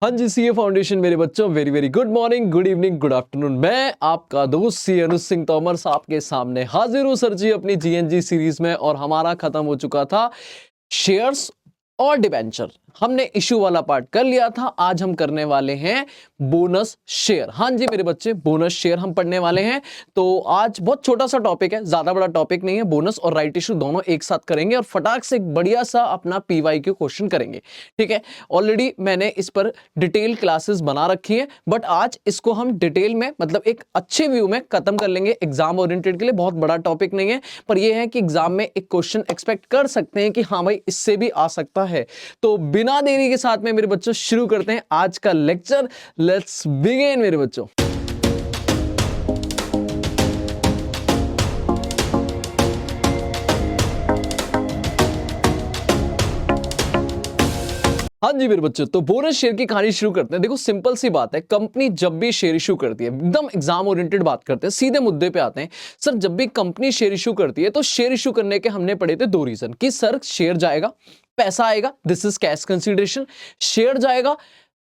हाँ जी, CA foundation मेरे बच्चों, very very good morning, good evening, good afternoon. मैं आपका दोस्त सी अनुज सिंह तोमर आपके सामने हाजिर हूँ सर जी अपनी जीएनजी सीरीज में। और हमारा खत्म हो चुका था शेयर्स और डिबेंचर। हमने इशू वाला पार्ट कर लिया था। आज हम करने वाले हैं बोनस शेयर। हाँ जी मेरे बच्चे, बोनस शेयर हम पढ़ने वाले हैं। तो आज बहुत छोटा सा टॉपिक है, ज्यादा बड़ा टॉपिक नहीं है। बोनस और राइट इशू दोनों एक साथ करेंगे और फटाक से एक बढ़िया सा अपना पीवाईक्यू क्वेश्चन करेंगे। ठीक है, ऑलरेडी मैंने इस पर डिटेल क्लासेस बना रखी है, बट आज इसको हम डिटेल में मतलब एक अच्छे व्यू में खत्म कर लेंगे। एग्जाम ओरिएंटेड के लिए बहुत बड़ा टॉपिक नहीं है, पर यह है कि एग्जाम में एक क्वेश्चन एक्सपेक्ट कर सकते हैं कि हाँ भाई इससे भी आ सकता है। तो बिना देरी के साथ में मेरे बच्चों शुरू करते हैं आज का लेक्चर। लेट्स बिगिन मेरे बच्चों। हाँ जी मेरे बच्चों, तो बोनस शेयर की कहानी शुरू करते हैं। देखो सिंपल सी बात है, कंपनी जब भी शेयर इशू करती है, एकदम एग्जाम ओरिएंटेड बात करते हैं, सीधे मुद्दे पे आते हैं। सर जब भी कंपनी शेयर इशू करती है तो शेयर इशू करने के हमने पढ़े थे दो रीजन कि सर शेयर जाएगा, पैसा आएगा, this is cash consideration. Share जाएगा,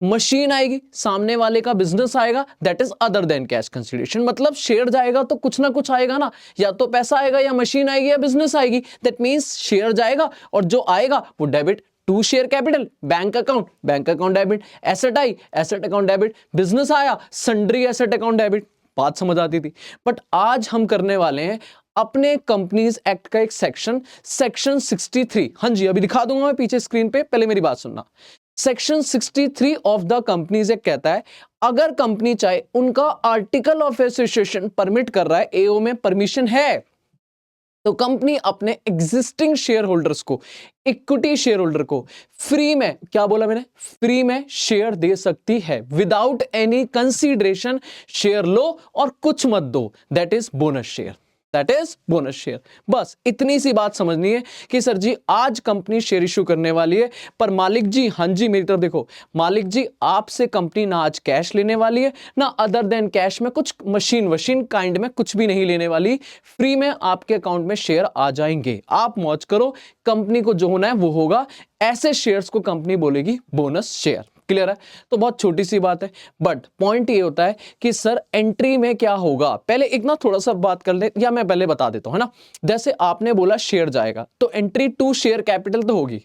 मशीन आएगी, सामने वाले का बिजनेस आएगा, that is other than cash consideration. मतलब शेयर जाएगा तो कुछ ना कुछ आएगा ना, या तो पैसा आएगा या मशीन आएगी या बिजनेस आएगी। दैट मींस शेयर जाएगा और जो आएगा वो debit to share capital, bank account debit, asset आई, एसेट अकाउंट डेबिट, बिजनेस आया, सन्ड्री एसेट अकाउंट डेबिट। बात समझ आती थी। बट आज हम करने वाले हैं अपने कंपनीज एक्ट का एक सेक्शन 63। हाँ जी अभी दिखा दूंगा मैं पीछे स्क्रीन पे, पहले मेरी बात सुनना। Section 63 of the companies act कहता है अगर कंपनी चाहे, उनका आर्टिकल ऑफ एसोसिएशन परमिट कर रहा है, एओ में परमिशन है, तो कंपनी अपने एग्जिस्टिंग शेयर होल्डर्स को, इक्विटी शेयर होल्डर को फ्री में, क्या बोला मैंने, फ्री में शेयर दे सकती है विदाउट एनी कंसीडरेशन। शेयर लो और कुछ मत दो, that is bonus share, that is bonus share. बस इतनी सी बात समझनी है कि सर जी आज कंपनी शेयर इशू करने वाली है, पर मालिक जी, हाँ जी मेरी तरफ देखो, मालिक जी आपसे कंपनी ना आज कैश लेने वाली है, ना अदर देन कैश में कुछ मशीन काइंड में कुछ भी नहीं लेने वाली। फ्री में आपके अकाउंट में शेयर आ जाएंगे, आप मौज करो, कंपनी को जो होना है वो होगा। ऐसे शेयर्स को कंपनी बोलेगी बोनस शेयर। क्लियर है? तो बहुत छोटी सी बात है, बट पॉइंट ये होता है कि सर एंट्री में क्या होगा। पहले एक ना थोड़ा सा बात कर ले, या मैं पहले बता देता हूं, है ना। जैसे आपने बोला शेयर जाएगा तो एंट्री टू शेयर कैपिटल तो होगी,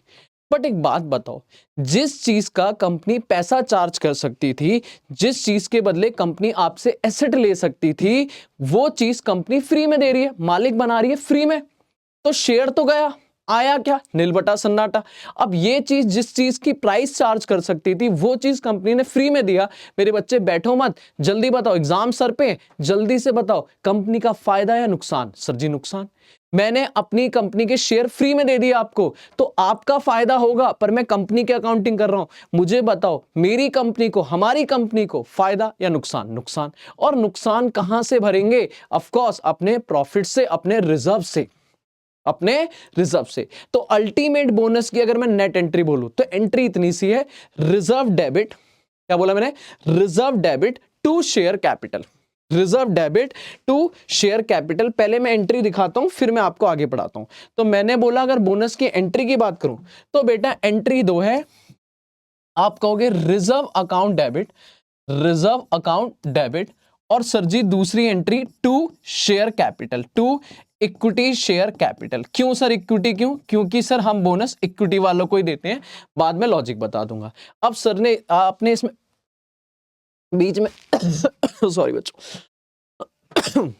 बट एक बात बताओ, जिस चीज का कंपनी पैसा चार्ज कर सकती थी, जिस चीज के बदले कंपनी आपसे एसेट ले सकती थी, वो चीज कंपनी फ्री में दे रही है, मालिक बना रही है फ्री में, तो शेयर तो गया, आया क्या, नील बटा सन्नाटा। अब ये चीज, जिस चीज की प्राइस चार्ज कर सकती थी, वो चीज कंपनी ने फ्री में दिया। मेरे बच्चे बैठो मत, जल्दी बताओ, एग्जाम सर पे, जल्दी से बताओ, कंपनी का फायदा या नुकसान? सर जी नुकसान। मैंने अपनी कंपनी के शेयर फ्री में दे दिए आपको, तो आपका फायदा होगा, पर मैं कंपनी की अकाउंटिंग कर रहा हूं। मुझे बताओ, मेरी कंपनी को, हमारी कंपनी को फायदा या नुकसान? नुकसान। और नुकसान कहां से भरेंगे? ऑफ कोर्स अपने प्रॉफिट से, अपने रिजर्व से, अपने रिजर्व से। तो अल्टीमेट बोनस की अगर मैं नेट एंट्री बोलूं तो एंट्री इतनी सी है, रिजर्व डेबिट, क्या बोला मैंने, reserve debit to share capital, reserve debit to share capital. पहले मैं एंट्री दिखाता हूं, फिर मैं आपको आगे पढ़ाता हूं। तो मैंने बोला अगर बोनस की एंट्री की बात करूं तो बेटा एंट्री दो है, आप कहोगे reserve account debit, reserve account debit, और सर जी दूसरी entry to share capital, to equity share capital. क्यों सर इक्विटी, क्यों? क्योंकि सर हम बोनस इक्विटी वालों को ही देते हैं, बाद में लॉजिक बता दूंगा। अब सर ने आपने इसमें बीच में सॉरी बच्चों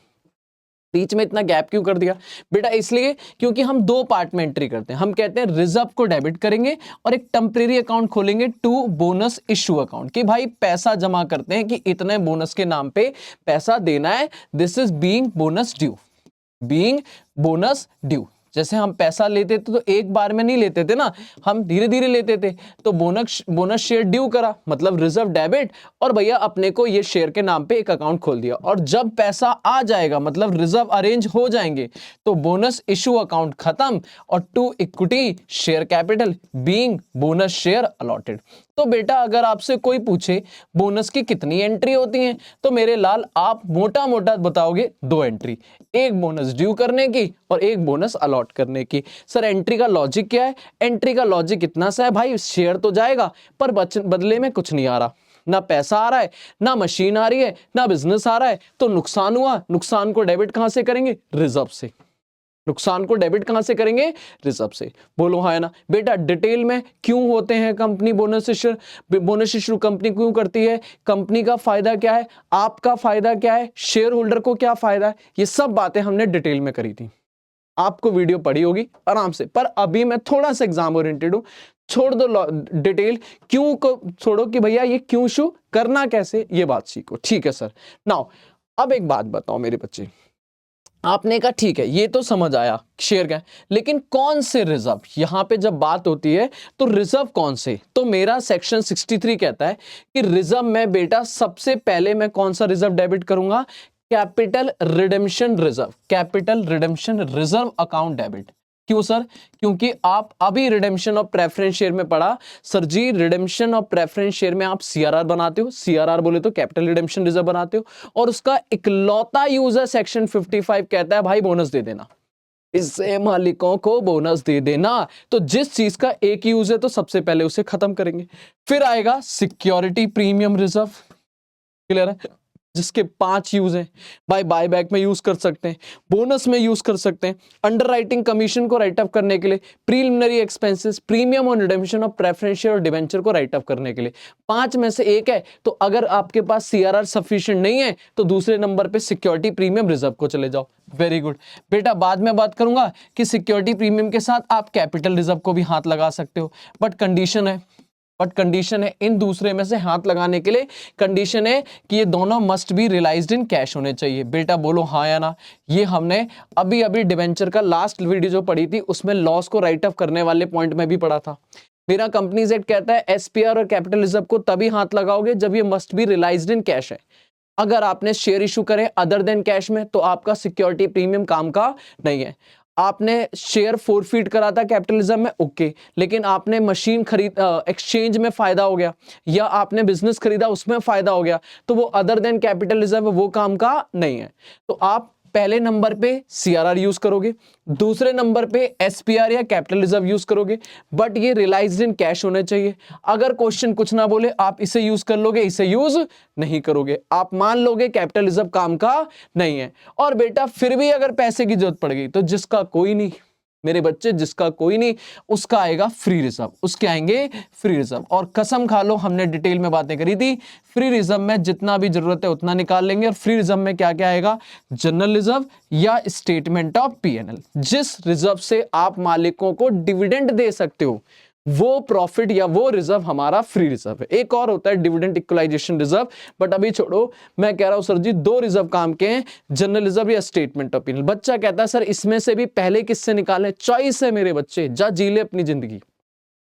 बीच में इतना गैप क्यों कर दिया बेटा? इसलिए क्योंकि हम दो पार्ट में एंट्री करते हैं। हम कहते हैं रिजर्व को डेबिट करेंगे और एक टेम्परेरी अकाउंट खोलेंगे टू बोनस इशू अकाउंट, कि भाई पैसा जमा करते हैं कि इतने बोनस के नाम पे पैसा देना है, this is being bonus due, being bonus due. जैसे हम पैसा लेते थे तो एक बार में नहीं लेते थे ना, हम धीरे धीरे लेते थे। तो बोनस शेयर ड्यू करा, मतलब रिजर्व डेबिट, और भैया अपने को ये शेयर के नाम पे एक अकाउंट खोल दिया, और जब पैसा आ जाएगा मतलब रिजर्व अरेंज हो जाएंगे तो बोनस इशू अकाउंट खत्म, और to equity share capital being bonus share allotted. तो बेटा अगर आपसे कोई पूछे बोनस की कितनी एंट्री होती हैं, तो मेरे लाल आप मोटा मोटा बताओगे 2 एंट्री, एक बोनस ड्यू करने की और एक बोनस अलॉट करने की। सर एंट्री का लॉजिक क्या है? एंट्री का लॉजिक इतना सा है भाई, शेयर तो जाएगा पर बदले में कुछ नहीं आ रहा, ना पैसा आ रहा है, ना मशीन आ रही है, ना बिजनेस आ रहा है, तो नुकसान हुआ। नुकसान को डेबिट कहां से करेंगे? रिजर्व से। नुकसान को डेबिट कहां से करेंगे? रिजर्व से। बोलो हाँ है ना बेटा। डिटेल में क्यों होते हैं company bonus issue? Bonus issue company क्यों करती है? कंपनी का फायदा क्या है, आपका फायदा क्या है, शेयर होल्डर को क्या फायदा है, ये सब बातें हमने डिटेल में करी थी। आपको वीडियो पढ़ी होगी आराम से, पर अभी मैं थोड़ा सा एग्जाम ओरिएंटेड हूं। छोड़ दो डिटेल, क्यों को छोड़ो कि भैया ये क्यों इशू करना कैसे, ये बात सीखो। ठीक है सर। नाउ अब एक बात बताओ मेरे बच्चे, आपने कहा ठीक है ये तो समझ आया शेयर का, लेकिन कौन से रिजर्व? यहां पे जब बात होती है तो रिजर्व कौन से? तो मेरा सेक्शन 63 कहता है कि रिजर्व में बेटा सबसे पहले मैं कौन सा रिजर्व डेबिट करूंगा? Capital redemption reserve. Capital redemption reserve account debit. क्यों सर? क्योंकि आप अभी रिडेम्पशन ऑफ प्रेफरेंस शेयर में पढ़ा sir ji, redemption of preference share में आप सीआरआर बनाते हो, सीआरआर बोले तो कैपिटल रिडेम्पशन रिजर्व बनाते हो, और उसका इकलौता यूज है सेक्शन 55 कहता है भाई बोनस दे देना, इससे मालिकों को बोनस दे देना। तो जिस चीज का एक यूज है तो सबसे पहले उसे खत्म करेंगे। फिर आएगा सिक्योरिटी प्रीमियम रिजर्व, क्लियर है, जिसके 5 यूज हैं। बायबैक में यूज कर सकते हैं, बोनस में यूज कर सकते हैं, अंडरराइटिंग कमीशन को राइट अप करने के लिए, preliminary expenses, premium on redemption of preference share और डिवेंचर को राइट अप करने के लिए। 5 में से एक है, तो अगर आपके पास सीआरआर सफिशिएंट नहीं है तो दूसरे नंबर पे सिक्योरिटी प्रीमियम रिजर्व को चले जाओ। वेरी गुड बेटा। बाद में बात करूंगा कि सिक्योरिटी प्रीमियम के साथ आप कैपिटल रिजर्व को भी हाथ लगा सकते हो, बट कंडीशन है इन दूसरे में से हाथ लगाने के लिए कंडीशन है कि ये दोनों must be realised in cash होने चाहिए। बेटा बोलो हाँ या ना। ये हमने अभी डिवेंचर का लास्ट वीडियो जो पढ़ी थी उसमें लॉस को राइट ऑफ करने वाले पॉइंट में भी पढ़ा था। मेरा कंपनीज एक्ट कहता है एसपीआर और कैपिटल रिजर्व को तभी हाथ लगाओगे जब ये must be realised in cash है। अगर आपने शेयर इशू करे अदर देन कैश में तो आपका सिक्योरिटी प्रीमियम काम का नहीं है। आपने शेयर फोरफीट करा था कैपिटलिज्म में, ओके, लेकिन आपने मशीन खरीद एक्सचेंज में फायदा हो गया या आपने बिजनेस खरीदा उसमें फायदा हो गया, तो वो अदर देन कैपिटलिज्म वो काम का नहीं है। तो आप पहले नंबर पे सीआरआर यूज करोगे, दूसरे नंबर पे एसपीआर या कैपिटल रिजर्व यूज करोगे, बट ये रियलाइज्ड इन कैश होने चाहिए। अगर क्वेश्चन कुछ ना बोले आप इसे यूज कर लोगे, इसे यूज नहीं करोगे, आप मान लोगे कैपिटल रिजर्व काम का नहीं है। और बेटा फिर भी अगर पैसे की जरूरत पड़ गई तो जिसका कोई नहीं मेरे बच्चे, जिसका कोई नहीं उसका आएगा फ्री रिजर्व, उसके आएंगे फ्री रिजर्व। और कसम खा लो हमने डिटेल में बातें करी थी, फ्री रिजर्व में जितना भी जरूरत है उतना निकाल लेंगे। और फ्री रिजर्व में क्या क्या आएगा? जनरल रिजर्व या स्टेटमेंट ऑफ पीएनएल। जिस रिजर्व से आप मालिकों को डिविडेंड दे सकते हो वो प्रॉफिट या वो रिजर्व हमारा फ्री रिजर्व है। एक और होता है डिविडेंड इक्वलाइजेशन रिजर्व, बट अभी छोड़ो। मैं कह रहा हूं सर जी 2 रिजर्व काम के हैं, जनरल रिजर्व या स्टेटमेंट ऑफ पीएनएल। बच्चा कहता है सर इसमें से भी पहले किससे निकालें? चॉइस है मेरे बच्चे, जा जी ले अपनी जिंदगी।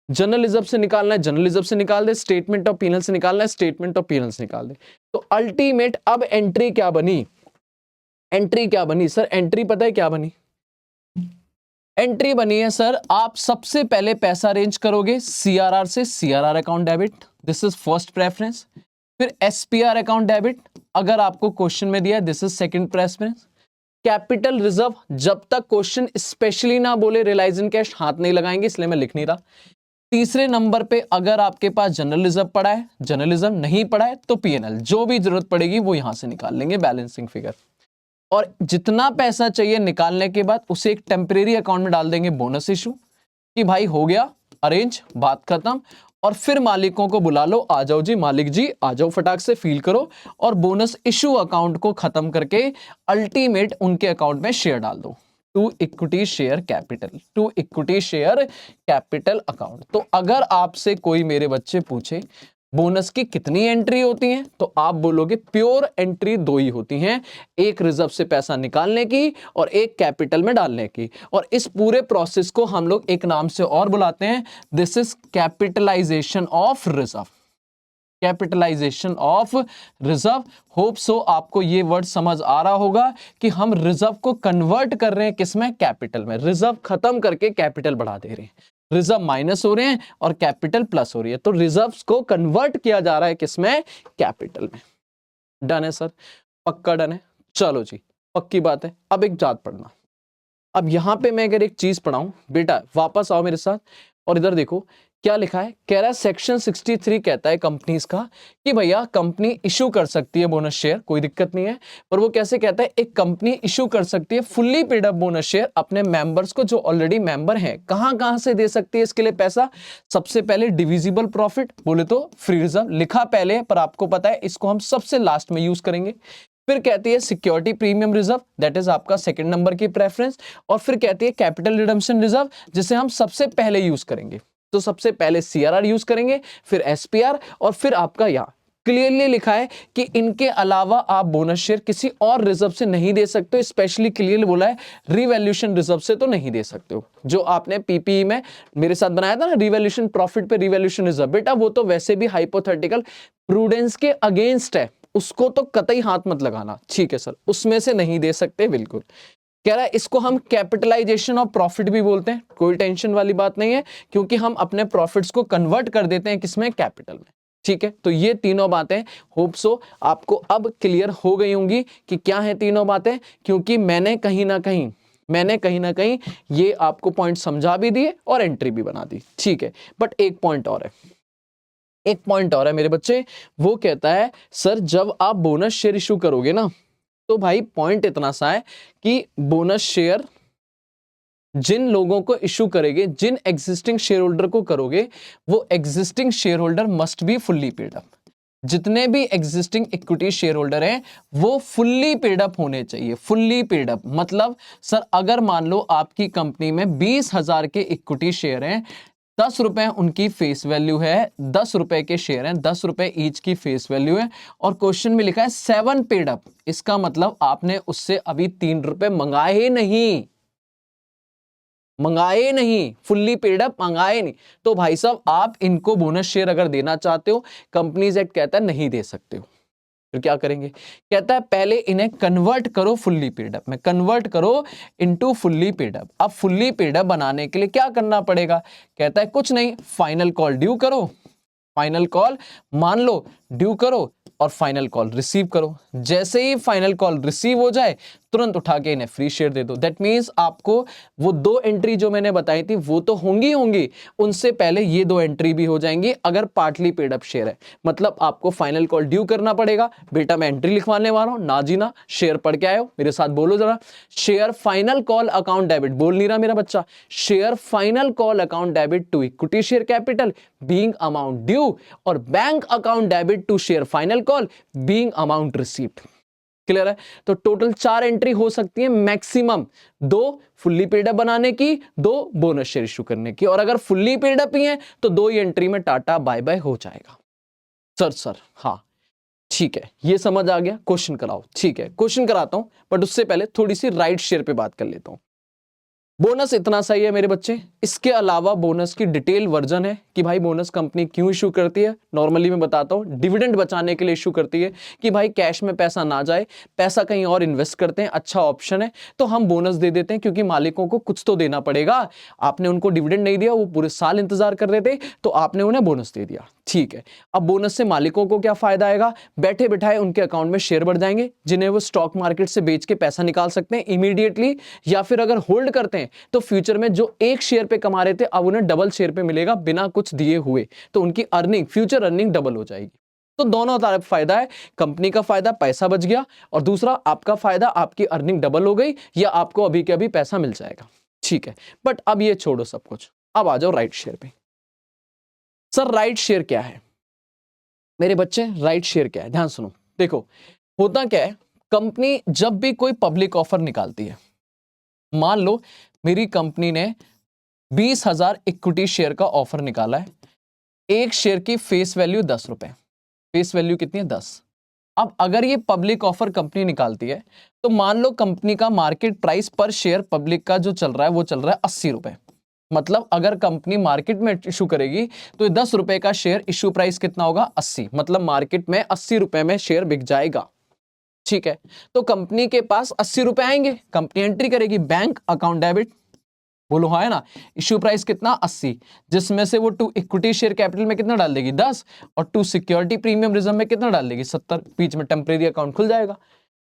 जनरल रिजर्व से निकालना है जनरल रिजर्व से निकाल दे, स्टेटमेंट ऑफ पीएनएल से निकालना है स्टेटमेंट ऑफ पीएनएल से निकाल दे। तो अल्टीमेट अब एंट्री क्या बनी? एंट्री क्या बनी सर? एंट्री पता है क्या बनी? एंट्री बनी है सर, आप सबसे पहले पैसा अरेंज करोगे सीआरआर से, CRR account debit, this is first preference. फिर एसपीआर अकाउंट डेबिट, अगर आपको क्वेश्चन में दिया this is second preference. Capital reserve, जब तक क्वेश्चन स्पेशली ना बोले रियलाइज इन कैश हाथ नहीं लगाएंगे, इसलिए मैं लिख नहीं रहा। तीसरे नंबर पे अगर आपके पास जनरल रिजर्व पड़ा है, जनरल रिजर्व नहीं पड़ा है तो पीएनएल, जो भी जरूरत पड़ेगी वो यहां से निकाल लेंगे बैलेंसिंग फिगर। और जितना पैसा चाहिए निकालने के बाद उसे एक टेम्परेरी अकाउंट में डाल देंगे बोनस इशू, कि भाई हो गया अरेंज, बात खत्म। और फिर मालिकों को बुला लो, आ जाओ जी मालिक जी, आ जाओ फटाक से फील करो, और बोनस इशू अकाउंट को खत्म करके अल्टीमेट उनके अकाउंट में शेयर डाल दो, to equity share capital, to equity share capital account. तो अगर आपसे कोई मेरे बच्चे पूछे बोनस की कितनी एंट्री होती हैं, तो आप बोलोगे प्योर एंट्री 2 ही होती हैं, एक रिजर्व से पैसा निकालने की और एक कैपिटल में डालने की। और इस पूरे प्रोसेस को हम लोग एक नाम से और बुलाते हैं, this is capitalisation of reserve, capitalisation of reserve. Hope so आपको ये वर्ड समझ आ रहा होगा कि हम रिजर्व को कन्वर्ट कर रहे हैं किसमें? कैपिटल में। रिजर्व खत्म करके कैपिटल बढ़ा दे रहे हैं। रिजर्व माइनस हो रहे हैं और कैपिटल प्लस हो रही है, तो रिजर्व्स को कन्वर्ट किया जा रहा है किसमें, कैपिटल में। डन है सर, पक्का डन है। चलो जी, पक्की बात है। अब एक जात पढ़ना। अब यहां पे मैं अगर एक चीज पढ़ाऊं, बेटा वापस आओ मेरे साथ और इधर देखो क्या लिखा है। कह रहा है सेक्शन 63 कहता है कंपनीज का कि भैया कंपनी इशू कर सकती है बोनस शेयर, कोई दिक्कत नहीं है। पर वो कैसे कहता है, एक कंपनी इशू कर सकती है fully paid up bonus share अपने मेंबर्स को जो ऑलरेडी मेंबर हैं। कहां कहां से दे सकती है इसके लिए पैसा, सबसे पहले डिविजिबल प्रॉफिट, बोले तो फ्री रिजर्व लिखा पहले, पर आपको पता है इसको हम सबसे लास्ट में यूज करेंगे। फिर कहती है security premium reserve, that is आपका सेकंड नंबर की प्रेफरेंस। और फिर कहती है कैपिटल रिडम्पशन रिजर्व, जिसे हम सबसे पहले यूज करेंगे। तो सबसे पहले सीआरआर यूज करेंगे, फिर एसपीआर, और फिर आपका यहां क्लियरली लिखा है कि इनके अलावा आप बोनस शेयर किसी और रिजर्व से नहीं दे सकते हो। स्पेशली क्लियरली बोला है रिवैल्यूएशन रिजर्व से तो नहीं दे सकते हो। जो आपने पीपीई में मेरे साथ बनाया था ना, रिवैल्यूएशन प्रॉफिट पे रिवैल्यूएशन रिजर्व, बेटा वो तो वैसे भी हाइपोथेटिकल प्रूडेंस के अगेंस्ट है, उसको तो कतई हाथ मत लगाना। ठीक है सर, उसमें से नहीं दे सकते, बिल्कुल। कह रहा है इसको हम कैपिटलाइजेशन ऑफ प्रॉफिट भी बोलते हैं, कोई टेंशन वाली बात नहीं है, क्योंकि हम अपने प्रॉफिट्स को कन्वर्ट कर देते हैं किसमें, कैपिटल में। ठीक है, तो ये तीनों बातें होप सो आपको अब क्लियर हो गई होंगी कि क्या है तीनों बातें, क्योंकि मैंने कहीं ना कहीं ये आपको पॉइंट समझा भी दिए और एंट्री भी बना दी। ठीक है, बट एक पॉइंट और है मेरे बच्चे, वो कहता है सर जब आप बोनस शेयर इशू करोगे ना, तो भाई पॉइंट इतना सा है कि बोनस शेयर जिन लोगों को इशू करेंगे, जिन एग्जिस्टिंग शेयर होल्डर को करोगे, वो existing share holder must be fully paid up. जितने भी एग्जिस्टिंग इक्विटी शेयर होल्डर हैं वो फुल्ली पेड अप होने चाहिए। फुल्ली पेड अप मतलब सर अगर मान लो आपकी कंपनी में 20,000 के इक्विटी शेयर हैं, 10 रुपए उनकी फेस वैल्यू है, 10 रुपए के शेयर हैं, 10 रुपए ईच की फेस वैल्यू है, और क्वेश्चन में लिखा है 7 पेड अप। इसका मतलब आपने उससे अभी 3 रुपए मंगाए नहीं, फुल्ली पेड अप मंगाए नहीं। तो भाई साहब आप इनको बोनस शेयर अगर देना चाहते हो, कंपनीज एक्ट कहता है नहीं दे सकते हो। फिर क्या करेंगे, कहता है पहले इन्हें कन्वर्ट करो फुल्ली पेड अप में, कन्वर्ट करो इनटू फुल्ली पेड अप। अब फुल्ली पेड अप बनाने के लिए क्या करना पड़ेगा, कहता है कुछ नहीं, फाइनल कॉल ड्यू करो, फाइनल कॉल मान लो ड्यू करो और फाइनल कॉल रिसीव करो। जैसे ही फाइनल कॉल रिसीव हो जाए तुरंत उठा के इन्हें फ्री शेयर दे दो। दैट मींस आपको वो 2 एंट्री जो मैंने बताई थी वो तो होंगी, उनसे पहले ये 2 एंट्री भी हो जाएंगी अगर पार्टली पेड अप शेयर है। मतलब आपको फाइनल कॉल ड्यू करना पड़ेगा। बेटा मैं एंट्री लिखवाने वाला हूं ना जी ना, शेयर पढ़ के आए हो, मेरे साथ बोलो जरा, share final call account debit, बोल नहीं रहा मेरा बच्चा, share final call account debit to equity share capital being amount due, और bank account debit to share final call being amount received. Clear है? तो टोटल 4 एंट्री हो सकती है मैक्सिमम, 2 फुल्ली पेड अप बनाने की, 2 बोनस शेयर इशू करने की, और अगर फुल्ली पेड अप ही है तो 2 ही एंट्री में टाटा बाय बाय हो जाएगा। सर हाँ ठीक है, ये समझ आ गया, क्वेश्चन कराओ। ठीक है, क्वेश्चन कराता हूं, बट उससे पहले थोड़ी सी राइट शेयर पे बात कर लेता हूं। बोनस इतना सही है मेरे बच्चे, इसके अलावा बोनस की डिटेल वर्जन है कि भाई बोनस कंपनी क्यों इशू करती है। नॉर्मली मैं बताता हूं, डिविडेंड बचाने के लिए इशू करती है कि भाई कैश में पैसा ना जाए, पैसा कहीं और इन्वेस्ट करते हैं, अच्छा ऑप्शन है तो हम बोनस दे देते हैं, क्योंकि मालिकों को कुछ तो देना पड़ेगा। आपने उनको डिविडेंड नहीं दिया, वो पूरे साल इंतजार कर रहे थे, तो आपने उन्हें बोनस दे दिया। ठीक है, अब बोनस से मालिकों को क्या फायदा आएगा, बैठे बिठाए उनके अकाउंट में शेयर बढ़ जाएंगे, जिन्हें वो स्टॉक मार्केट से बेच के पैसा निकाल सकते हैं इमीडिएटली, या फिर अगर होल्ड करते हैं तो फ्यूचर में जो 1 शेयर पे कमा रहे थे अब उन्हें डबल शेयर पे मिलेगा बिना कुछ दिए हुए, तो उनकी अर्निंग, फ्यूचर अर्निंग डबल हो जाएगी। तो दोनों तरफ फायदा है, कंपनी का फायदा पैसा बच गया, और दूसरा आपका फायदा आपकी अर्निंग डबल हो गई, या आपको अभी के अभी पैसा मिल जाएगा। ठीक है, बट अब ये छोड़ो सब कुछ, अब आ जाओ राइट शेयर पे। सर राइट शेयर क्या है मेरे बच्चे, राइट शेयर क्या है, ध्यान सुनो। देखो होता क्या है, कंपनी जब भी कोई पब्लिक ऑफर निकालती है, मान लो मेरी कंपनी ने 20,000 इक्विटी शेयर का ऑफर निकाला है, एक शेयर की फेस वैल्यू 10 रुपए, फेस वैल्यू कितनी है 10। अब अगर ये पब्लिक ऑफर कंपनी निकालती है तो मान लो कंपनी का मार्केट प्राइस पर शेयर पब्लिक का जो चल रहा है वो चल रहा है 80 रुपए। मतलब अगर कंपनी मार्केट में इशू करेगी तो 10 रुपए का शेयर इशू प्राइस कितना होगा 80, मतलब मार्केट में 80 रुपए में शेयर बिक जाएगा। ठीक है, तो कंपनी के पास 80 रुपए आएंगे, कंपनी एंट्री करेगी बैंक अकाउंट डेबिट, बोलो हाँ है ना। इश्यू प्राइस कितना 80, जिसमें से वो टू इक्विटी शेयर कैपिटल में कितना डाल देगी 10, और टू सिक्योरिटी प्रीमियम रिजर्व में कितना डाल देगी 70, बीच में टेम्परेरी अकाउंट खुल जाएगा,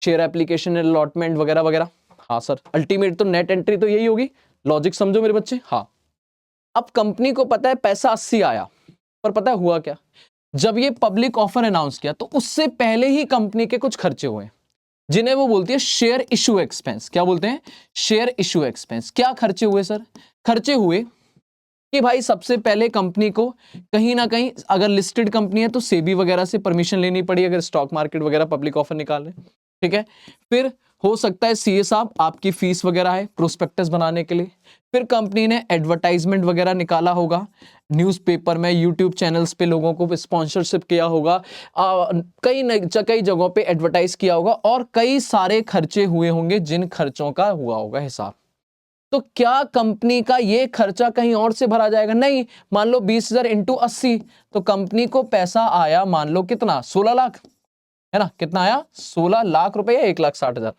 शेयर एप्लीकेशन अलॉटमेंट वगैरह वगैरह। हाँ सर, अल्टीमेट तो नेट एंट्री तो यही होगी, लॉजिक समझो मेरे बच्चे। हाँ, अब कंपनी को पता है पैसा 80 आया, पर पता है हुआ क्या, जब ये पब्लिक ऑफर अनाउंस किया तो उससे पहले ही कंपनी के कुछ खर्चे हुए, जिन्हें वो बोलती है शेयर इशू एक्सपेंस। क्या बोलते हैं? Share issue expense. क्या खर्चे हुए सर? खर्चे हुए कि भाई सबसे पहले कंपनी को कहीं ना कहीं, अगर लिस्टेड कंपनी है तो सेबी वगैरह से परमिशन लेनी पड़ी, अगर स्टॉक मार्केट वगैरह पब्लिक ऑफर निकाल रहे, ठीक है। फिर हो सकता है सीए साहब आपकी फीस वगैरह है प्रोस्पेक्टस बनाने के लिए। फिर कंपनी ने एडवर्टाइजमेंट वगैरह निकाला होगा, न्यूज़पेपर में, यूट्यूब चैनल्स पे लोगों को स्पॉन्सरशिप किया होगा, कई जगहों पे एडवर्टाइज किया होगा, और कई सारे खर्चे हुए होंगे जिन खर्चों का हुआ होगा हिसाब। तो क्या कंपनी का ये खर्चा कहीं और से भरा जाएगा? नहीं। मान लो 20,000 इंटू 80, तो कंपनी को पैसा आया मान लो कितना, 16 लाख, है ना। कितना आया? 16 लाख रुपए या 1,60,000?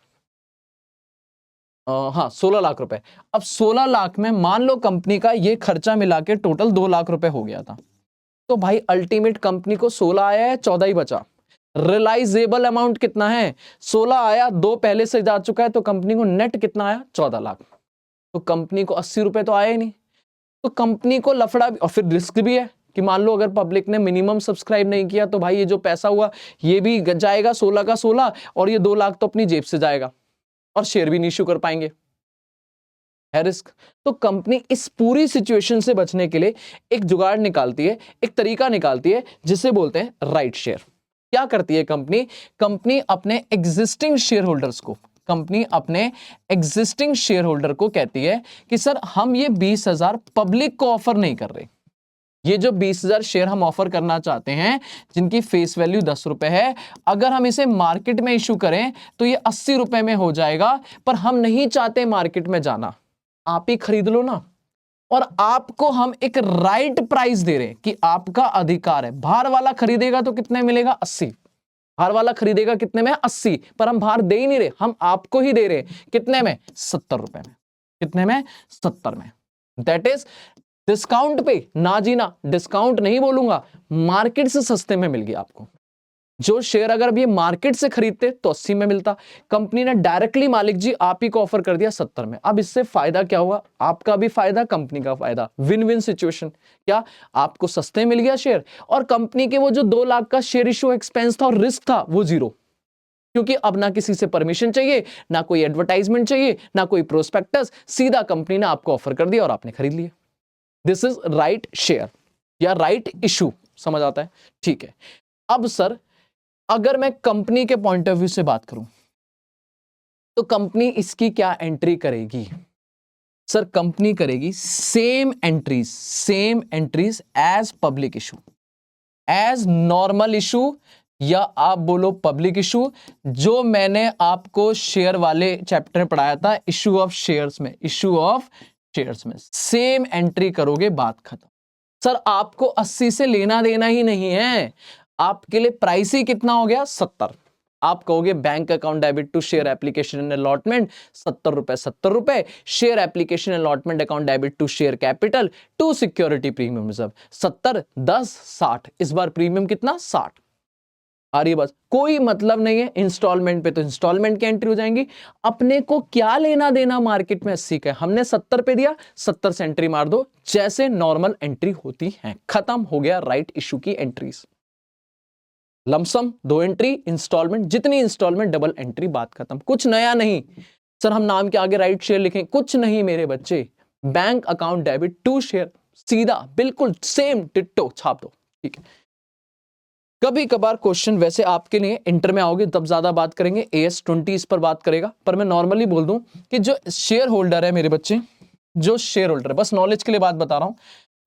हाँ, 16 लाख रुपए। अब 16 लाख में मान लो कंपनी का ये खर्चा मिला के टोटल 2 लाख रुपए हो गया था, तो भाई अल्टीमेट कंपनी को 16 आया है, 14 ही बचा। रियलाइजेबल अमाउंट कितना है? 16 आया, 2 पहले से जा चुका है, तो कंपनी को नेट कितना आया? 14 लाख। तो कंपनी को 80 रुपए तो आए ही नहीं, तो कंपनी को लफड़ा भी, और फिर रिस्क भी है कि मान लो अगर पब्लिक ने मिनिमम सब्सक्राइब नहीं किया तो भाई ये जो पैसा हुआ ये भी जाएगा 16 का 16, और ये 2 लाख तो अपनी जेब से जाएगा, और शेयर भी नहीं इश्यू कर पाएंगे, है रिस्क। तो कंपनी इस पूरी सिचुएशन से बचने के लिए एक जुगाड़ निकालती है, एक तरीका निकालती है, जिसे बोलते हैं राइट शेयर। क्या करती है कंपनी? कंपनी अपने एग्जिस्टिंग शेयर होल्डर्स को, कंपनी अपने एग्जिस्टिंग शेयर होल्डर को कहती है कि सर हम ये 20,000 पब्लिक को ऑफर नहीं कर रहे, ये जो 20,000 शेयर हम ऑफर करना चाहते हैं जिनकी फेस वैल्यू 10 रुपए है, अगर हम इसे मार्केट में इशू करें तो ये 80 रुपए में हो जाएगा, पर हम नहीं चाहते मार्केट में जाना, आप ही खरीद लो ना। और आपको हम एक राइट प्राइस दे रहे हैं कि आपका अधिकार है, बाहर वाला खरीदेगा तो कितने मिलेगा? 80। बाहर वाला खरीदेगा कितने में? 80, पर हम बाहर दे ही नहीं रहे, हम आपको ही दे रहे। कितने में? 70 रुपए में। कितने में? 70 में। दैट इज डिस्काउंट पे ना जीना, डिस्काउंट नहीं बोलूंगा, मार्केट से सस्ते में मिल गया आपको। जो शेयर अगर ये मार्केट से खरीदते तो 80 में मिलता, कंपनी ने डायरेक्टली मालिक जी आप ही को ऑफर कर दिया 70 में। अब इससे फायदा क्या हुआ? आपका भी फायदा, कंपनी का फायदा, विन विन सिचुएशन। क्या? आपको सस्ते मिल गया शेयर, और कंपनी के वो जो 2 लाख का शेयर इशू एक्सपेंस था और रिस्क था वो जीरो, क्योंकि अब ना किसी से परमिशन चाहिए, ना कोई एडवर्टाइजमेंट चाहिए, ना कोई प्रोस्पेक्टस, सीधा कंपनी ने आपको ऑफर कर दिया और आपने खरीद लिया। दिस इज राइट शेयर या राइट इशू। समझ आता है? ठीक है। अब सर अगर मैं कंपनी के पॉइंट ऑफ व्यू से बात करूं तो कंपनी इसकी क्या एंट्री करेगी? सर कंपनी करेगी same entries as public issue, as normal issue, या आप बोलो पब्लिक इशू, जो मैंने आपको शेयर वाले चैप्टर में पढ़ाया था, इशू ऑफ शेयर्स में, इशू ऑफ शेयर्स में सेम एंट्री करोगे, बात खत्म। सर आपको 80 से लेना देना ही नहीं है, आपके लिए प्राइस ही कितना हो गया? 70। आप कहोगे bank account debit to share application and allotment 70 रुपए, 70 रुपए, share application allotment account debit to share capital to security premium reserve 70, 10, 60। इस बार प्रीमियम कितना? 60 आ रही है। बस कोई मतलब नहीं है, इंस्टॉलमेंट पे तो इंस्टॉलमेंट की एंट्री हो जाएंगी, अपने को क्या लेना देना मार्केट में 80 का, हमने 70 पे दिया, 70 से एंट्री मार दो, जैसे नॉर्मल एंट्री होती है। खत्म हो गया राइट इशू की एंट्रीज। लमसम 2 एंट्री, इंस्टॉलमेंट जितनी इंस्टॉलमेंट डबल एंट्री, बात खत्म। कुछ नया नहीं। सर हम नाम के आगे राइट शेयर लिखें, कुछ नहीं मेरे बच्चे, bank account debit to share, सीधा बिल्कुल सेम टिट्टो छाप दो। ठीक है। कभी कभार क्वेश्चन वैसे आपके लिए इंटर में आओगे तब ज्यादा बात करेंगे, AS20 इस पर बात करेगा, पर मैं नॉर्मली बोल दूं कि जो शेयर होल्डर है मेरे बच्चे, जो शेयर होल्डर है, बस नॉलेज के लिए बात बता रहा हूं,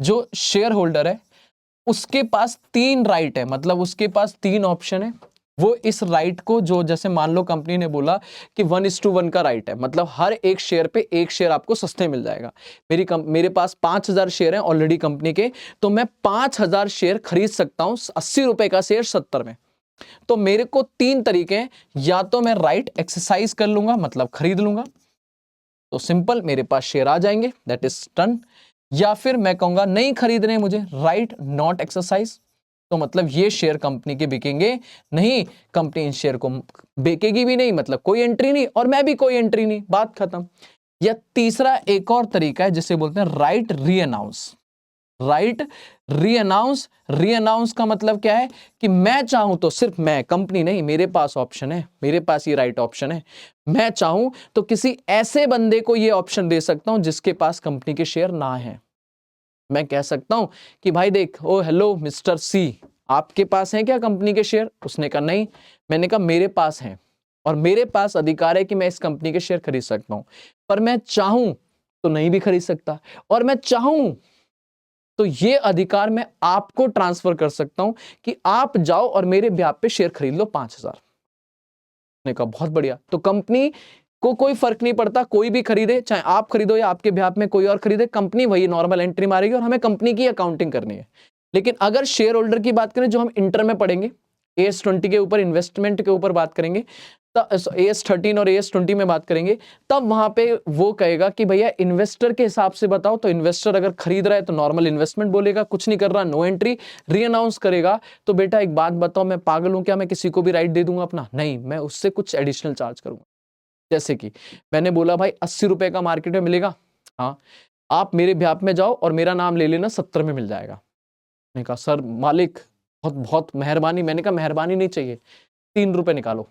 जो शेयर होल्डर है उसके पास 3 राइट है, मतलब उसके पास 3 ऑप्शन है। वो इस राइट को, जो जैसे मान लो कंपनी ने बोला कि 1:1 का राइट है, मतलब हर एक शेयर पे एक शेयर आपको सस्ते मिल जाएगा। मेरे पास 5,000 शेयर हैं ऑलरेडी कंपनी के, तो मैं 5,000 शेयर खरीद सकता हूं 80 रुपए का शेयर 70 में। तो मेरे को 3 तरीके हैं, या तो मैं राइट एक्सरसाइज कर लूंगा, मतलब खरीद लूंगा, तो सिंपल मेरे पास शेयर आ जाएंगे, दैट इज डन। या फिर मैं कहूंगा नहीं खरीदने मुझे, राइट नॉट एक्सरसाइज, तो मतलब ये शेयर कंपनी के बिकेंगे नहीं, कंपनी इन शेयर को बेचेगी भी नहीं, मतलब कोई एंट्री नहीं और मैं भी कोई एंट्री नहीं, बात खत्म। या तीसरा एक और तरीका है जिसे बोलते हैं राइट री अनाउंस। राइट री अनाउंस, री अनाउंस का मतलब क्या है कि मैं चाहूं तो, सिर्फ मैं, कंपनी नहीं, मेरे पास ऑप्शन है, मेरे पास ये राइट ऑप्शन है, मैं चाहूं तो किसी ऐसे बंदे को ये ऑप्शन दे सकता हूं जिसके पास कंपनी के शेयर ना है। मैं कह सकता हूं कि भाई देख, ओ हेलो मिस्टर सी, आपके पास है क्या कंपनी के शेयर? उसने कहा नहीं। मैंने कहा मेरे पास है और मेरे पास अधिकार है कि मैं इस कंपनी के शेयर खरीद सकता हूं, पर मैं चाहूं तो नहीं भी खरीद सकता, और मैं चाहूं तो ये अधिकार मैं आपको ट्रांसफर कर सकता हूं कि आप जाओ और मेरे ब्याज पे शेयर खरीद लो 5,000। ने कहा बहुत बढ़िया। तो कंपनी को कोई फर्क नहीं पड़ता, कोई भी खरीदे, चाहे आप खरीदो या आपके ब्याज में कोई और खरीदे, कंपनी वही नॉर्मल एंट्री मारेगी और हमें कंपनी की अकाउंटिंग करनी है। लेकिन अगर शेयर होल्डर की बात करें, जो हम इंटर में पढ़ेंगे, AS20 के ऊपर, इन्वेस्टमेंट के ऊपर बात करेंगे, AS13 और AS20 में बात करेंगे, तब वहां पे वो कहेगा कि भैया इन्वेस्टर के हिसाब से बताओ। तो इन्वेस्टर अगर खरीद रहा है तो नॉर्मल इन्वेस्टमेंट बोलेगा, कुछ नहीं कर रहा नो एंट्री, री अनाउंस करेगा। तो बेटा एक बात बताओ, मैं पागल हूं क्या? मैं किसी को भी राइट दे दूंगा अपना? नहीं, मैं उससे कुछ एडिशनल चार्ज करूंगा। जैसे कि मैंने बोला भाई 80 रुपए का मार्केट में मिलेगा, हाँ आप मेरे ब्याप में जाओ और मेरा नाम ले लेना, 70 में मिल जाएगा। मैंने कहा सर मालिक बहुत बहुत मेहरबानी। मैंने कहा मेहरबानी नहीं चाहिए, 3 रुपए निकालो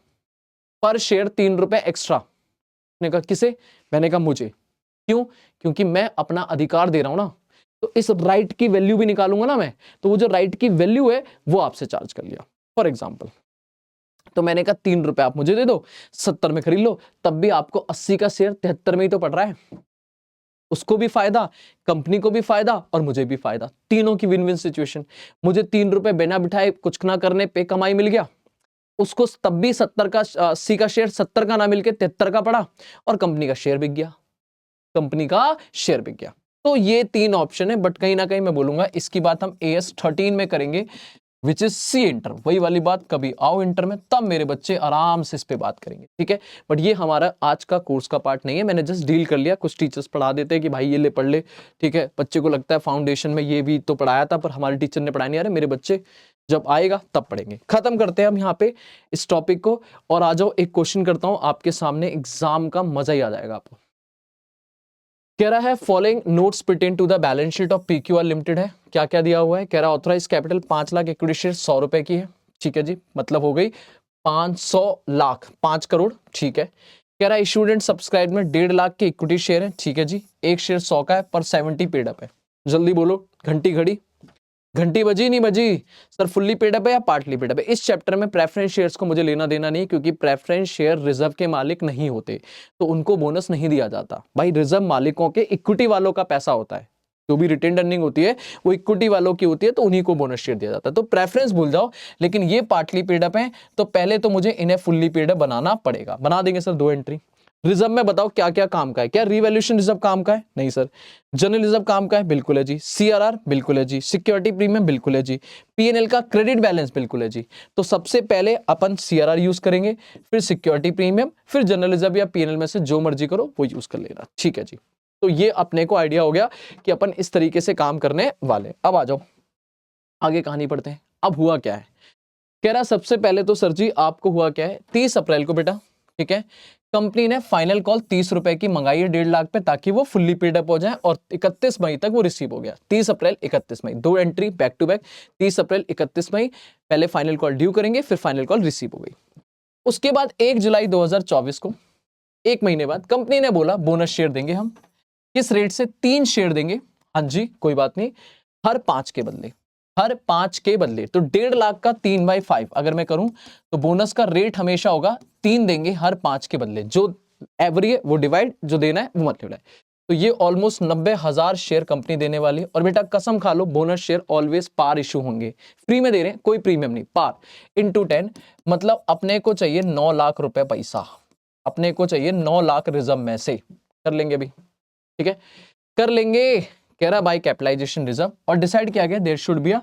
पर शेयर, 3 रुपए एक्स्ट्रा। मैंने कहा किसे? मैंने कहा मुझे। क्यों? क्योंकि मैं अपना अधिकार दे रहा हूं ना, तो इस राइट की वैल्यू भी निकालूंगा ना मैं, तो वो जो राइट की वैल्यू है वो आपसे चार्ज कर लिया फॉर एग्जाम्पल। तो मैंने कहा 3 रुपए आप मुझे दे दो, 70 में खरीद लो, तब भी आपको 80 का शेयर 73 में ही तो पड़ रहा है। उसको भी फायदा, कंपनी को भी फायदा और मुझे भी फायदा, तीनों की विन विन सिचुएशन। मुझे 3 रुपए बिना बिठाए कुछ ना करने पे कमाई मिल गया, उसको तब भी 70 का 80 का शेयर 70 का ना मिलके 73 का पड़ा, और कंपनी का शेयर बिक गया, कंपनी का शेयर बिक गया। तो ये 3 ऑप्शन है, बट कहीं ना कहीं मैं बोलूंगा इसकी बात हम AS13 में करेंगे, विच इज सी इंटर। वही वाली बात, कभी आओ इंटर में, तब मेरे बच्चे आराम से इस पे बात करेंगे, ठीक है। बट ये हमारा आज का कोर्स का पार्ट नहीं है, मैंने जस्ट डील कर लिया। कुछ टीचर्स पढ़ा देते हैं कि भाई ये ले पढ़ ले, ठीक है, बच्चे को लगता है फाउंडेशन में ये भी तो पढ़ाया था, पर हमारे टीचर ने पढ़ाया नहीं। आ रहा, मेरे बच्चे जब आएगा तब पढ़ेंगे। खत्म करते हैं हम यहाँ पे इस टॉपिक को, और आ जाओ एक क्वेश्चन करता हूं आपके सामने, एग्जाम का मजा ही आ जाएगा आपको। कह रहा है following notes pertain to the balance sheet of PQR limited है। क्या क्या दिया हुआ है? कह रहा authorise capital 5 lakh, equity share 100 रुपए की है, ठीक है जी, मतलब हो गई 500 लाख, 5 करोड़, ठीक है। कह रहा है इशूड एंड सब्सक्राइब में 1.5 लाख के इक्विटी शेयर है, ठीक है जी, एक शेयर 100 का है, पर 70 पेड अप है। जल्दी बोलो, घंटी घड़ी, घंटी बजी नहीं बजी? सर फुल्ली पेड अप है या पार्टली पेड अप है? इस चैप्टर में प्रेफरेंस शेयर्स को मुझे लेना देना नहीं, क्योंकि प्रेफरेंस शेयर रिजर्व के मालिक नहीं होते, तो उनको बोनस नहीं दिया जाता। भाई रिजर्व मालिकों के, इक्विटी वालों का पैसा होता है, जो भी रिटेन अर्निंग होती है वो इक्विटी वालों की होती है, तो उन्हीं को बोनस शेयर दिया जाता है। तो प्रेफरेंस भूल जाओ, लेकिन ये पार्टली पेड अप है, तो पहले तो मुझे इन्हें फुल्ली पेड अप बनाना पड़ेगा। बना देंगे सर 2 एंट्री। रिजर्व में बताओ क्या क्या काम का है? क्या रिवैल्यूएशन रिजर्व काम का है? नहीं सर। जनरल रिजर्व काम का है? बिल्कुल है जी। CRR बिल्कुल है जी। सिक्योरिटी प्रीमियम बिल्कुल है जी। PNL का क्रेडिट बैलेंस बिल्कुल है जी। तो सबसे पहले अपन CRR यूज करेंगे, फिर सिक्योरिटी प्रीमियम, फिर जनरल रिजर्व या PNL में से जो मर्जी करो वो यूज कर लेना, ठीक है जी। तो ये अपने को आइडिया हो गया कि अपन इस तरीके से काम करने वाले। अब आ जाओ आगे कहानी पढ़ते हैं। अब हुआ क्या है? कह रहा सबसे पहले तो सर जी आपको हुआ क्या है, 30 अप्रैल को बेटा, ठीक है, कंपनी ने फाइनल कॉल 30 रुपए की मंगाई है 1.5 लाख पे, ताकि वो फुल्ली पेड अप हो जाए, और 31 मई तक वो रिसीव हो गया। 30 अप्रैल 31 मई, 2 एंट्री बैक टू बैक, 30 अप्रैल 31 मई, पहले फाइनल कॉल ड्यू करेंगे, फिर फाइनल कॉल रिसीव हो गई। उसके बाद 1 जुलाई 2024 को, 1 महीने बाद, कंपनी ने बोला बोनस शेयर देंगे हम। किस रेट से? 3 शेयर देंगे, हाँ जी कोई बात नहीं, हर 5 के बदले, हर 5 के बदले। तो 1.5 लाख का 3/5 अगर मैं करूं, तो बोनस का रेट हमेशा होगा 3 देंगे हर 5 के बदले, जो एवरी है वो डिवाइड, जो देना है वो मत लेना है। तो ये ऑलमोस्ट 90,000 शेयर कंपनी देने वाली है। और बेटा कसम खा लो, बोनस शेयर ऑलवेज पार इशू होंगे, फ्री में दे रहे हैं, कोई प्रीमियम नहीं, पार इंटू 10, मतलब अपने को चाहिए 9 लाख रुपए पैसा, अपने को चाहिए 9 लाख रिजर्व में से। कर लेंगे भी, ठीक है, कर लेंगे। कह रहा बाय कैपिटलाइजेशन रिजर्व, और डिसाइड किया गया there should be a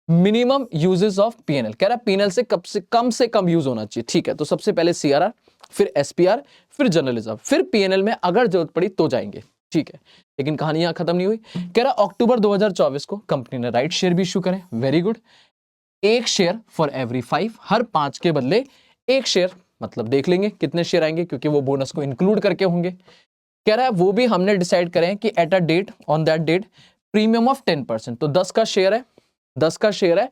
minimum uses of PNL, कह रहा है पीएनएल से कम यूज होना चाहिए, ठीक है। तो सबसे पहले सीआरआर, फिर एसपीआर, फिर जनरल रिजर्व, फिर पीएनएल में अगर जरूरत पड़ी तो जाएंगे, ठीक है। लेकिन कहानी यहां खत्म नहीं हुई, कह रहा अक्टूबर 2024 को कंपनी ने राइट शेयर भी इशू करे, वेरी गुड। एक शेयर फॉर एवरी 5, हर 5 के बदले एक शेयर, मतलब देख लेंगे कितने शेयर आएंगे क्योंकि वो बोनस को इंक्लूड करके होंगे। कह रहा है वो भी हमने डिसाइड करें कि at a date, on that date, premium of 10%, तो 10 का शेयर है, 10 का शेयर है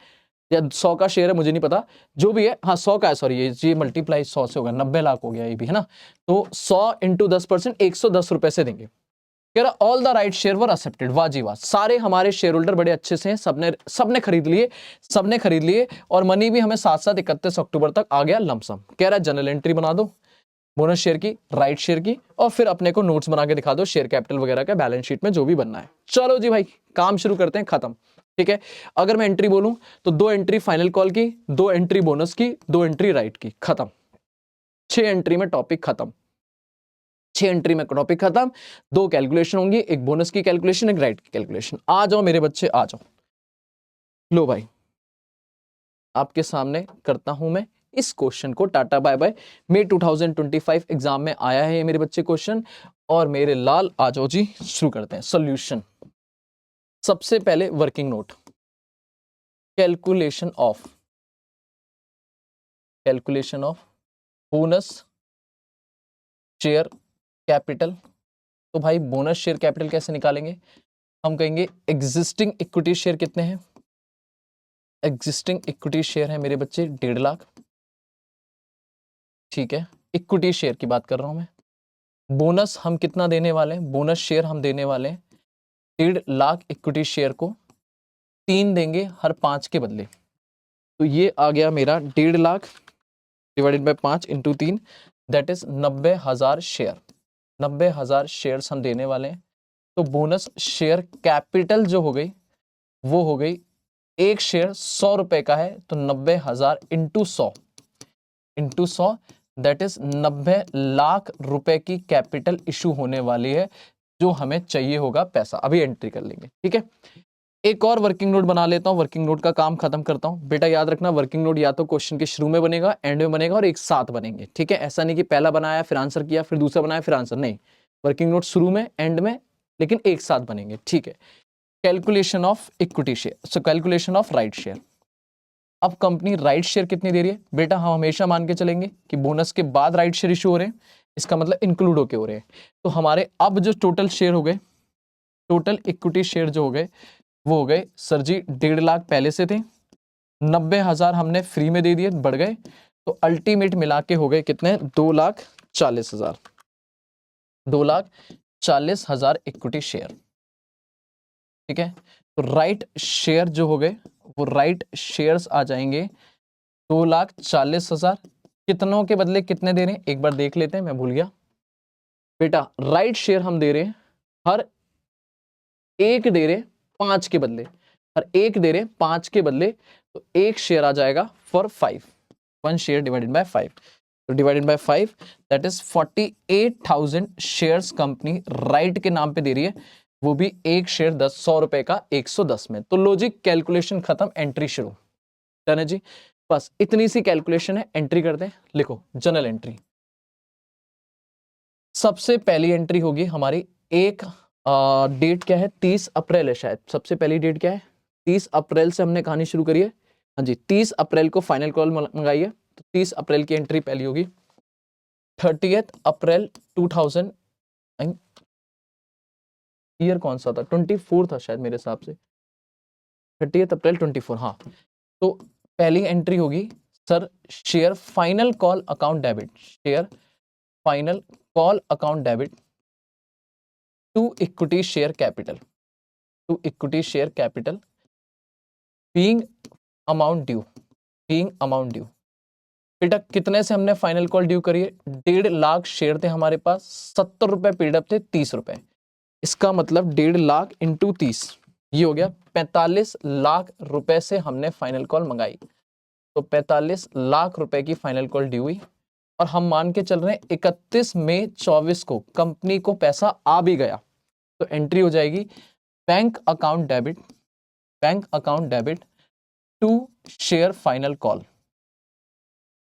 या 100 का शेयर है, मुझे नहीं पता, जो भी है, हाँ 100 का है, सॉरी ये मल्टीप्लाई 100 से होगा, 90 लाख हो गया ये भी, है ना। तो 100 इंटू 10%, 110 रुपए से देंगे। कह रहा all the right share were accepted, वाह जी वाह, सारे हमारे शेयर होल्डर बड़े अच्छे से हैं, सबने खरीद लिए और मनी भी हमें साथ साथ 31 अक्टूबर तक आ गया लमसम। कह रहा जनरल एंट्री बना दो बोनस शेयर की, राइट शेयर की, और फिर अपने को नोट्स बना के दिखा दो शेयर कैपिटल वगैरह का, बैलेंस शीट में जो भी बनना है। चलो जी भाई काम शुरू करते हैं, खत्म, ठीक है। अगर मैं एंट्री बोलूं तो 2 एंट्री फाइनल कॉल की, 2 एंट्री बोनस की, 2 एंट्री राइट की, खत्म। 6 एंट्री में टॉपिक खत्म, 6 एंट्री में टॉपिक खत्म। 2 कैलकुलेशन होंगी, एक बोनस की कैलकुलेशन, एक राइट की कैलकुलेशन। आ जाओ मेरे बच्चे आ जाओ, लो भाई आपके सामने करता हूं मैं इस क्वेश्चन को, टाटा बाय बाय। मई 2025 एग्जाम में आया है ये मेरे बच्चे क्वेश्चन, और मेरे लाल आ जाओ जी, शुरू करते हैं सॉल्यूशन। सबसे पहले working note, calculation of bonus share capital. तो भाई बोनस शेयर कैपिटल कैसे निकालेंगे, हम कहेंगे एग्जिस्टिंग इक्विटी शेयर कितने हैं, एग्जिस्टिंग इक्विटी शेयर है मेरे बच्चे 1.5 लाख, ठीक है, इक्विटी शेयर की बात कर रहा हूं मैं। बोनस हम कितना देने वाले हैं, बोनस शेयर हम देने वाले हैं 1.5 लाख इक्विटी शेयर को, 3 देंगे हर 5 के बदले। तो ये आ गया मेरा 1.5 lakh divided by 5 into 3, that is 90,000 share, 90,000 share हम देने वाले हैं। तो बोनस शेयर कैपिटल जो हो गई वो हो गई, एक शेयर 100 रुपए का है, तो 90,000 इंटू 100 दैट इज 90 लाख रुपए की कैपिटल इशू होने वाली है, जो हमें चाहिए होगा पैसा। अभी एंट्री कर लेंगे, ठीक है। एक और वर्किंग नोट बना लेता हूं, वर्किंग नोट का काम खत्म करता हूं। बेटा याद रखना वर्किंग नोट या तो क्वेश्चन के शुरू में बनेगा, एंड में बनेगा, और एक साथ बनेंगे, ठीक है। ऐसा नहीं कि पहला बनाया फिर आंसर किया, फिर दूसरा बनाया फिर आंसर, नहीं, वर्किंग नोट शुरू में एंड में, लेकिन एक साथ बनेंगे, ठीक है। Calculation of equity share, so calculation of right share. अब कंपनी राइट शेयर कितनी दे रही है बेटा, हम हमेशा मान के चलेंगे कि बोनस के बाद राइट शेयर इशू हो रहे हैं, इसका मतलब इंक्लूड होके हो रहे हैं। तो हमारे अब जो टोटल शेयर हो गए, टोटल इक्विटी शेयर जो हो गए वो हो गए सर जी 1.5 लाख पहले से थे, 90,000 हमने फ्री में दे दिए, बढ़ गए, तो अल्टीमेट मिला के हो गए कितने, 2,40,000, 2,40,000 इक्विटी शेयर, ठीक है। तो राइट शेयर जो हो गए वो राइट शेयर्स आ जाएंगे 2,40,000, कितनों के बदले कितने दे रहे हैं एक बार देख लेते हैं, मैं भूल गया बेटा। राइट शेयर हम दे रहे हैं, हर एक दे रहे 5 के बदले, हर एक दे रहे 5 के बदले, तो एक शेयर आ जाएगा फॉर 5, 1 शेयर डिवाइडेड बाय 5, तो divided by 5 that is 48,000 shares company right के नाम पे दे रही है, वो भी एक शेयर 100 रुपए का 110 में। तो लॉजिक कैलकुलेशन खत्म, एंट्री शुरू, डन है जी। बस इतनी सी कैलकुलेशन है, एंट्री करते हैं, लिखो जनरल एंट्री। सबसे पहली एंट्री होगी हमारी, एक डेट क्या है, 30 अप्रैल है शायद, सबसे पहली डेट क्या है, 30 अप्रैल से हमने कहानी शुरू करी है, हाँ जी 30 अप्रैल को फाइनल कॉल मंगाई है, तो 30 अप्रैल की एंट्री पहली होगी। 30 अप्रैल 2000, ईयर कौन सा था, 24 था शायद मेरे हिसाब से, 30 अप्रैल 24, हाँ। तो पहली एंट्री होगी sir, share final call account debit, share final call account debit to equity share capital, to equity share capital being amount due, being amount due. बेटा कितने से हमने फाइनल कॉल ड्यू करी है, 1.5 लाख शेयर थे हमारे पास, 70 रुपए पेड अप थे, 30 रुपए, इसका मतलब 1.5 लाख इंटू 30, ये हो गया 45 लाख रुपए से हमने फाइनल कॉल मंगाई, तो 45 लाख रुपए की फाइनल कॉल ड्यू हुई, और हम मान के चल रहे हैं 31 मई 24 को कंपनी को पैसा आ भी गया, तो एंट्री हो जाएगी bank account debit, bank account debit to share final call,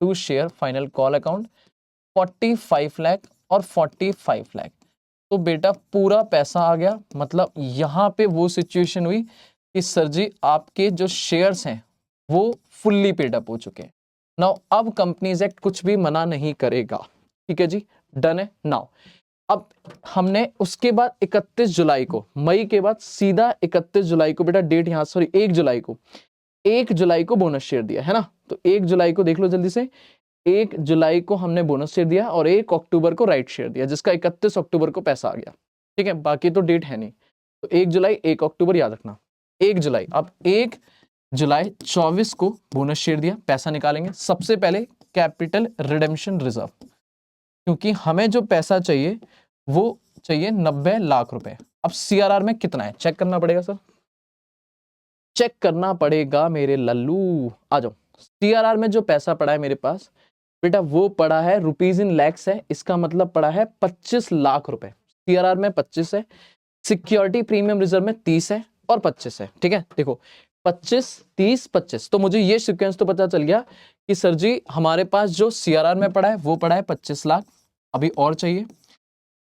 to share final call account 45 lakh और 45 लाख। तो बेटा पूरा पैसा आ गया, मतलब यहां पे वो सिचुएशन हुई कि सर जी आपके जो शेयर्स हैं वो फुल्ली पेड अप हो चुके हैं। नाउ अब कंपनीज एक्ट कुछ भी मना नहीं करेगा, ठीक है जी, डन है। नाउ अब हमने उसके बाद 31 जुलाई को, मई के बाद सीधा 31 जुलाई को बेटा डेट यहां, सॉरी 1 जुलाई को, 1 जुलाई को बोनस शेयर दिया है ना, तो 1 जुलाई को देख लो जल्दी से, 1 जुलाई को हमने बोनस शेयर दिया और 1 अक्टूबर को राइट शेयर दिया, जिसका 31 अक्टूबर को पैसा आ गया, ठीक है, बाकी तो डेट है नहीं। तो 1 जुलाई 1 अक्टूबर याद रखना, 1 जुलाई। अब 1 जुलाई 24 को बोनस शेयर दिया, पैसा निकालेंगे। सबसे पहले कैपिटल रिडेम्पशन रिजर्व, क्योंकि हमें जो पैसा चाहिए वो चाहिए 90 लाख रुपए। अब सीआरआर में कितना है चेक करना पड़ेगा सर, चेक करना पड़ेगा मेरे लल्लू, आ जाओ। सीआरआर में जो पैसा पड़ा है मेरे पास बेटा वो पड़ा है रुपीज इन लैक्स है, इसका मतलब पड़ा है 25 लाख रुपए। सीआरआर में 25 है, सिक्योरिटी प्रीमियम रिजर्व में 30 है और 25 है, ठीक है। देखो 25 30 25, तो मुझे ये सीक्वेंस तो पता चल गया कि सर जी हमारे पास जो सीआरआर में पड़ा है वो पड़ा है 25 लाख, अभी और चाहिए।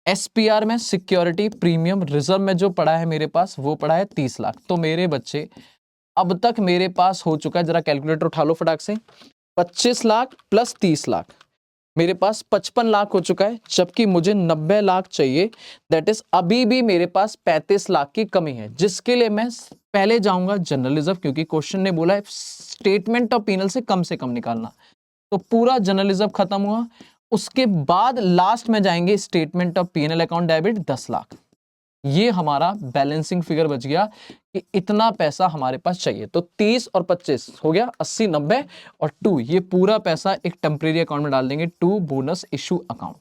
एसपीआर में सिक्योरिटी प्रीमियम रिजर्व में जो पड़ा है मेरे पास वो पड़ा है 30 लाख। तो मेरे बच्चे अब तक मेरे पास हो चुका है, जरा कैलकुलेटर उठा लो फटाक से, 25 लाख प्लस 30 लाख, मेरे पास 55 लाख हो चुका है, जबकि मुझे 90 लाख चाहिए। दैट इज अभी भी मेरे पास 35 लाख की कमी है, जिसके लिए मैं पहले जाऊंगा जनरल रिजर्व, क्योंकि क्वेश्चन ने बोला है स्टेटमेंट ऑफ पीनल से कम निकालना। तो पूरा जनरल रिजर्व खत्म हुआ, उसके बाद लास्ट में जाएंगे statement of PNL account debit 10 lakh. ये हमारा बैलेंसिंग फिगर बच गया कि इतना पैसा हमारे पास चाहिए। तो 30 और 25 हो गया 80 90 और 2, ये पूरा पैसा एक टेम्परेरी अकाउंट में डाल देंगे, 2 बोनस इशू अकाउंट।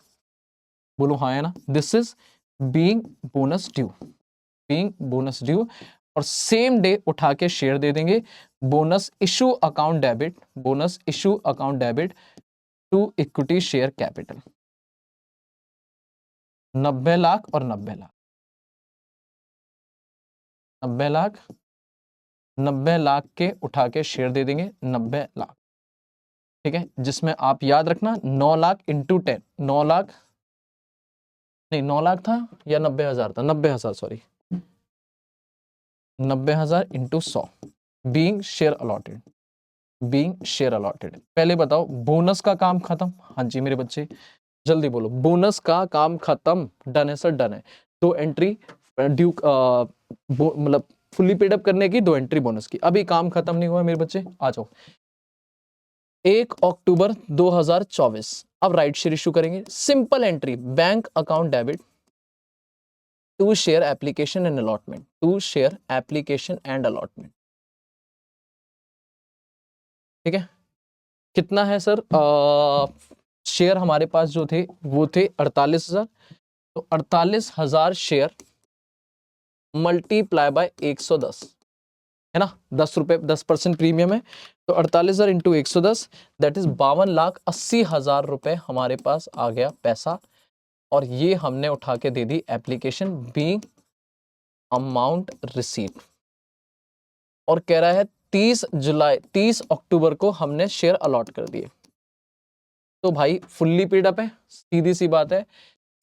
बोलो हाँ है ना, this is being bonus due, being bonus due. और सेम डे उठा के शेयर दे देंगे, bonus issue account debit, bonus issue account debit to equity share capital 90 lakh और 90 लाख, 90 लाख 90 लाख के उठा के शेयर दे देंगे 90 लाख, ठीक है, जिसमें आप याद रखना 9 लाख इंटू 10, 9 लाख नहीं 9 लाख था या 90,000 था, 90,000 sorry, 90,000 into 100 being share allotted, being share allotted. पहले बताओ बोनस का काम खत्म, हाँ जी मेरे बच्चे जल्दी बोलो, बोनस का काम खत्म, डन है सर डन है। 2 एंट्री ड्यू मतलब फुल्ली पेड अप करने की, 2 एंट्री बोनस की, अभी काम खत्म नहीं हुआ मेरे बच्चे, आ जाओ। 1 अक्टूबर 2024 अब राइट शेयर इशू करेंगे, simple entry bank account debit to share application and allotment, to share application and allotment, ठीक है। कितना है सर, शेयर हमारे पास जो थे वो थे 48,000, तो 48,000 शेयर मल्टीप्लाई बाय 110 है ना, 10 रुपए 10% प्रीमियम है, तो 48,000 इंटू 110 दैट इज 52,80,000 रुपए हमारे पास आ गया पैसा। और ये हमने उठा के दे दी एप्लीकेशन बीइंग अमाउंट रिसीट, और कह रहा है 30 अक्टूबर को हमने शेयर अलॉट कर दिए। तो भाई फुल्ली पेड अप है, सीधी सी बात है,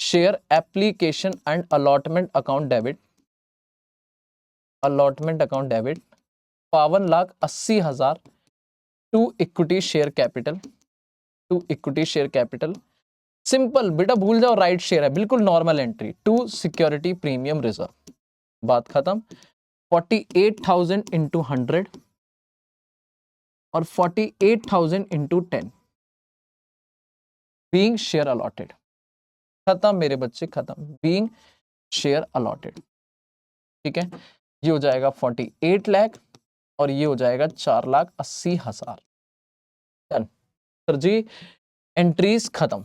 share application and allotment account debit, allotment account debit 52,80,000 to equity share capital, to equity share capital. Simple बेटा भूल जाओ राइट शेयर है, बिल्कुल normal entry, to security premium reserve, बात खत्म। 48,000 इंटू 100 और 48,000 इंटू 10 बीइंग शेयर अलॉटेड, खत्म मेरे बच्चे खत्म, बीइंग शेयर अलॉटेड, ठीक है। ये हो जाएगा 48 लाख और ये हो जाएगा 4,80,000, डन सर जी, एंट्रीज खत्म।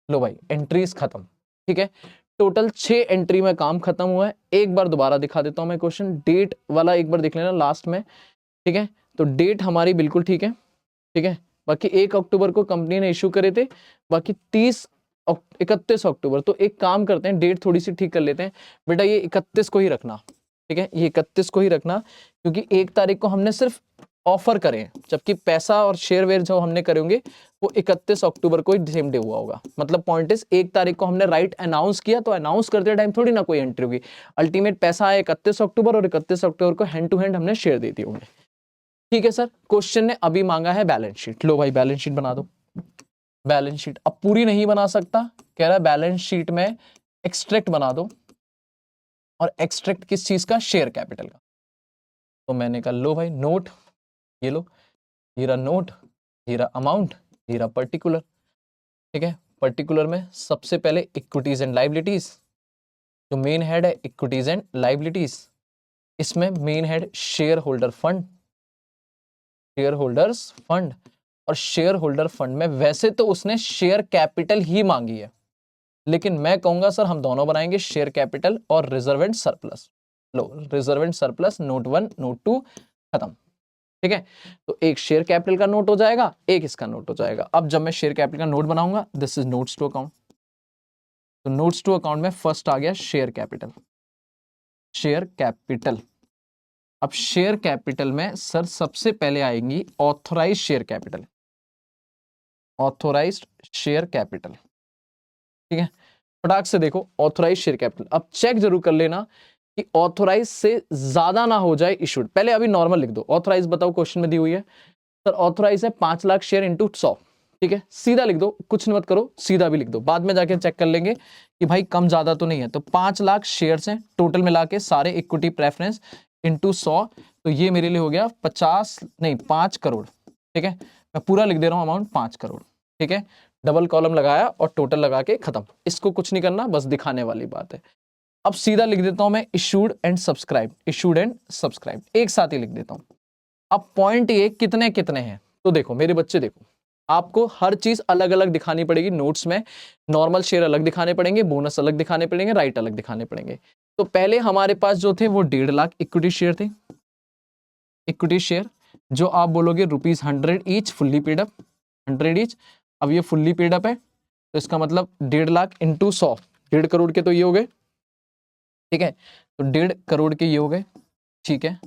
लो भाई एंट्रीज खत्म, ठीक है। टोटल 6 एंट्री में काम खत्म हुआ है। एक बार दोबारा दिखा देता हूं मैं क्वेश्चन, डेट वाला एक बार देख लेना लास्ट में, ठीक है। तो डेट हमारी बिल्कुल ठीक है, ठीक है। बाकी 1 अक्टूबर को कंपनी ने इशू करे थे, बाकी 31 अक्टूबर। तो एक काम करते हैं, डेट थोड़ी सी ठीक कर लेते हैं बेटा, ये 31 को ही रखना, ठीक है, ये 31 को ही रखना, क्योंकि 1 तारीख को हमने सिर्फ ऑफर करे, जबकि पैसा और शेयर वेयर जो हमने करे होंगे वो 31 अक्टूबर को ही सेम डे हुआ होगा। मतलब पॉइंट इज 1 तारीख को हमने राइट अनाउंस किया, तो अनाउंस करते टाइम थोड़ी ना कोई एंट्री होगी, अल्टीमेट पैसा आया 31 अक्टूबर और 31 अक्टूबर को हैंड टू हैंड हमने शेयर दे दिए होंगे। ठीक है सर, क्वेश्चन ने अभी मांगा है बैलेंस शीट, लो भाई बैलेंस शीट बना दो। बैलेंस शीट अब पूरी नहीं बना सकता, कह रहा है बैलेंस शीट में एक्सट्रैक्ट बना दो, और एक्सट्रैक्ट किस चीज का, शेयर कैपिटल का। तो मैंने कहा लो भाई नोट, ये लो, ये रहा नोट, ये रहा अमाउंट, ये रहा पर्टिकुलर। ठीक है, पर्टिकुलर में सबसे पहले इक्विटीज एंड लाइबिलिटीज, जो मेन हेड है इक्विटीज एंड लाइबिलिटीज, इसमें main head share holder fund, share holders fund, और शेयर होल्डर फंड में वैसे तो उसने शेयर कैपिटल ही मांगी है, लेकिन मैं कहूंगा सर हम दोनों बनाएंगे, शेयर कैपिटल और reserve and surplus. Low reserve and surplus, note 1 note 2 खत्म। ठीक है, तो एक शेयर कैपिटल का नोट हो जाएगा, एक इसका नोट हो जाएगा। अब जब मैं शेयर कैपिटल का नोट बनाऊंगा, this is notes to account, तो नोट्स टू अकाउंट में फर्स्ट आ गया शेयर कैपिटल, शेयर कैपिटल। अब शेयर कैपिटल में सर सबसे पहले आएंगी authorise share capital, authorised share capital. ठीक है, फटाक से देखो ऑथोराइज शेयर कैपिटल, अब चेक जरूर कर लेना कि ऑथोराइज से ज्यादा ना हो जाए इशूड। पहले अभी नॉर्मल लिख दो, ऑथोराइज बताओ क्वेश्चन में दी हुई है सर, ऑथोराइज है 5 लाख शेयर इंटू 100। ठीक है, सीधा लिख दो, कुछ मत करो, सीधा भी लिख दो, बाद में जाके चेक कर लेंगे कि भाई कम ज्यादा तो नहीं है। तो 5 लाख शेयर्स हैं टोटल मिला के सारे इक्विटी प्रेफरेंस इंटू 100, तो ये मेरे लिए हो गया 5 करोड़। ठीक है, मैं पूरा लिख दे रहा हूं अमाउंट 5 करोड़। ठीक है, डबल कॉलम लगाया और टोटल लगा के खत्म, इसको कुछ नहीं करना, बस दिखाने वाली बात है। अब सीधा लिख देता हूं मैं issued and subscribe, issued and subscribe एक साथ ही लिख देता हूं। अब पॉइंट ये कितने कितने हैं, तो देखो मेरे बच्चे देखो, आपको हर चीज अलग अलग दिखानी पड़ेगी नोट्स में, नॉर्मल शेयर अलग दिखाने पड़ेंगे, बोनस अलग दिखाने पड़ेंगे, राइट अलग दिखाने पड़ेंगे। तो पहले हमारे पास जो थे वो 1.5 लाख इक्विटी शेयर थे, इक्विटी शेयर जो आप बोलोगे ₹100 each, fully paid up 100 each. अब ये फुल्ली पेड अप है, तो इसका मतलब 1.5 लाख इंटू 100, 1.5 करोड़ के तो ये हो गए। ठीक है, तो 1.5 करोड़ के ये हो गए। ठीक है,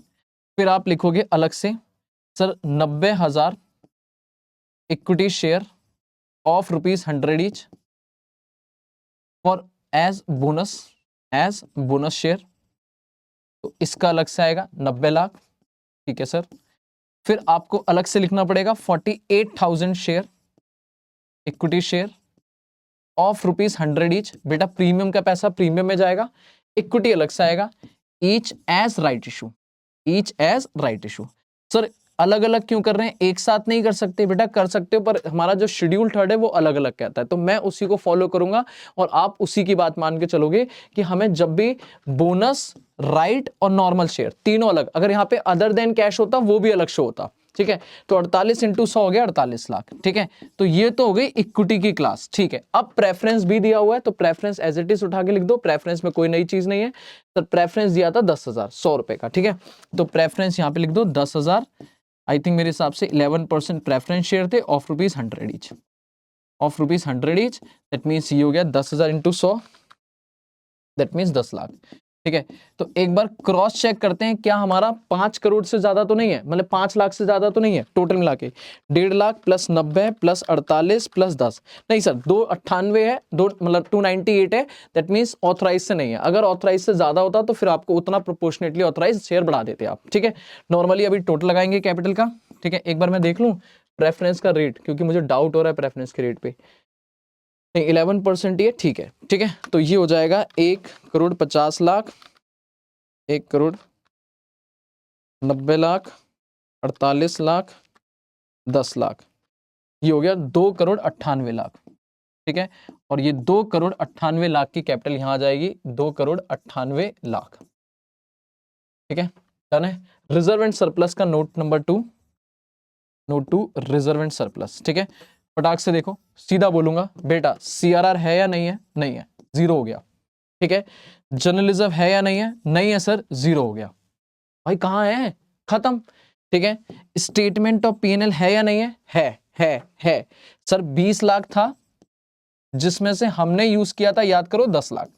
फिर आप लिखोगे अलग से sir 90,000 equity share of ₹100 each for as bonus share, तो इसका अलग से आएगा 90 लाख। ठीक है सर, फिर आपको अलग से लिखना पड़ेगा 48,000 share equity share of ₹100 each. बेटा प्रीमियम का पैसा प्रीमियम में जाएगा, इक्विटी अलग से आएगा, each as right issue, each as right issue. Sir अलग अलग क्यों कर रहे हैं, एक साथ नहीं कर सकते बेटा, कर सकते हो, पर हमारा जो शेड्यूल थर्ड है वो अलग अलग कहता है, तो मैं उसी को फॉलो करूंगा और आप उसी की बात मान के चलोगे कि हमें जब भी बोनस, राइट और नॉर्मल शेयर तीनों अलग, अगर यहाँ पे अदर देन कैश होता वो भी अलग शो होता। ठीक है, तो 48 इंटू 100 हो गया 48 लाख। ठीक है, तो ये तो हो गई इक्विटी की क्लास। ठीक है, अब प्रेफरेंस भी दिया हुआ है, तो प्रेफरेंस एज इट इज उठा के लिख दो, प्रेफरेंस में कोई नई चीज नहीं है। तो प्रेफरेंस दिया था 10,000, 100 रुपए का। ठीक है, तो प्रेफरेंस यहाँ पे लिख दो 10,000, आई थिंक मेरे हिसाब से 11% प्रेफरेंस शेयर थे of ₹100 each, of ₹100 each, that means ये हो गया 10,000 इंटू 100, दैट मीन्स 10 लाख। ठीक है, तो एक बार क्रॉस चेक करते हैं क्या हमारा 5 करोड़ से ज्यादा तो नहीं है, मतलब 5 लाख से ज्यादा तो नहीं है टोटल मिला के। 1.5 लाख प्लस 90 प्लस 48 प्लस 10, नहीं सर 298 है, दो मतलब 298 है, दैट मीन्स ऑथराइज से नहीं है। अगर ऑथराइज से ज्यादा होता तो फिर आपको उतना प्रोपोर्शनेटली ऑथराइज शेयर बढ़ा देते आप। ठीक है, नॉर्मली अभी टोटल लगाएंगे कैपिटल का। ठीक है, एक बार मैं देख लूं प्रेफरेंस का रेट, क्योंकि मुझे डाउट हो रहा है प्रेफरेंस के रेट पे। नहीं 11% ही है, ठीक है। ठीक है, तो ये हो जाएगा 1,50,00,000, 1,90,00,000, 48,00,000, 10,00,000, ये हो गया 2,98,00,000। ठीक है, और ये 2,98,00,000 की कैपिटल यहां आ जाएगी, 2,98,00,000। ठीक है, डन है। रिजर्व एंड सरप्लस का note number 2, note 2 reserve and surplus. ठीक है, फटाक से देखो, सीधा बोलूंगा बेटा CRR है या नहीं है, नहीं है, 0 हो गया। ठीक है, जर्नलिज्म है या नहीं है, नहीं है सर, 0 हो गया। भाई कहां है, खत्म। ठीक है, स्टेटमेंट ऑफ P&L है या नहीं है, है सर 20 लाख था, जिसमें से हमने यूज किया था, याद करो 10 लाख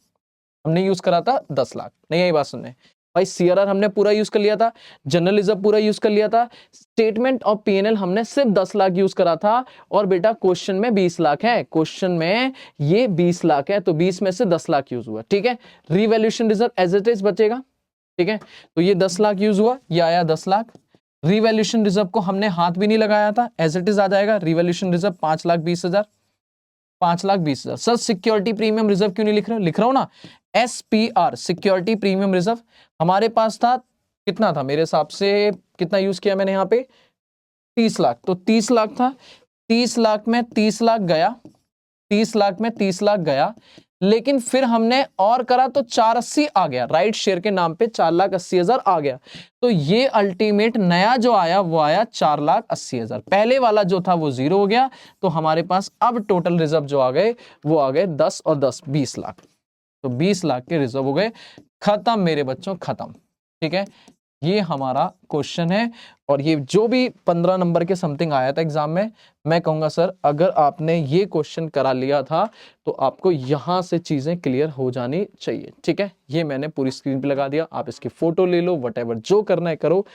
हमने यूज करा था, 10 लाख। नहीं आई बात सुनने, भाई सीआरआर हमने पूरा यूज कर लिया था, जनरल रिजर्व पूरा यूज कर लिया था, स्टेटमेंट ऑफ पीएनएल हमने सिर्फ 10 लाख यूज करा था, और बेटा क्वेश्चन में 20 लाख है, क्वेश्चन में ये 20 लाख है, तो 20 में से 10 लाख यूज हुआ, ठीक है। Revaluation reserve as it is बचेगा, ठीक है, तो ये 10 लाख यूज हुआ, ये आया 10 लाख। रिवैल्यूएशन रिजर्व को हमने हाथ भी नहीं लगाया था, एज इट इज आ जाएगा। Revaluation reserve 5,20,000, 5,20,000। Sir security premium reserve क्यों नहीं लिख रहे हो? लिख रहा हूं ना, SPR सिक्योरिटी प्रीमियम रिजर्व हमारे पास था, कितना था मेरे हिसाब से, कितना यूज किया मैंने यहाँ पे, 30 लाख, तो 30 लाख था, 30 लाख में 30 लाख गया, 30 लाख में 30 लाख गया, लेकिन फिर हमने और करा तो 480 आ गया, राइट शेयर के नाम पे 4,80,000 आ गया, तो ये अल्टीमेट नया जो आया वो आया 4,80,000। पहले वाला जो था वो 0 हो गया, तो हमारे पास अब टोटल रिजर्व जो आ गए वो आ गए 10 और 10 20 लाख, तो 20 लाख के रिजर्व हो गए। खत्म मेरे बच्चों, खत्म, ठीक है। ये हमारा क्वेश्चन है, और ये जो भी 15 नंबर के समथिंग आया था एग्जाम में, मैं कहूंगा सर अगर आपने ये क्वेश्चन करा लिया था तो आपको यहां से चीजें क्लियर हो जानी चाहिए, ठीक है। ये मैंने पूरी स्क्रीन पे लगा दिया, आप इसकी फोटो ले लो, व्हाटएवर जो करना है करो,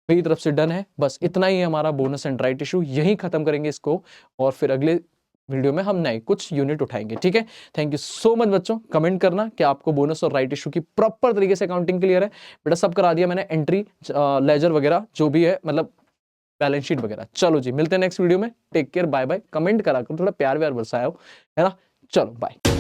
मेरी तरफ से डन है। बस इतना ही है हमारा बोनस एंड राइट इशू, यही खत्म करेंगे इसको, और फिर अगले वीडियो में हम नए कुछ यूनिट उठाएंगे, ठीक है। थैंक यू सो मच बच्चों, कमेंट करना कि आपको बोनस और राइट इशू की प्रॉपर तरीके से अकाउंटिंग क्लियर है। बेटा सब करा दिया मैंने, एंट्री लेजर वगैरह जो भी है, मतलब बैलेंस शीट वगैरह। चलो जी, मिलते हैं नेक्स्ट वीडियो में, take care, bye bye. Comment करा करो, थोड़ा प्यार व्यार बरसाओ, है ना। चलो बाय।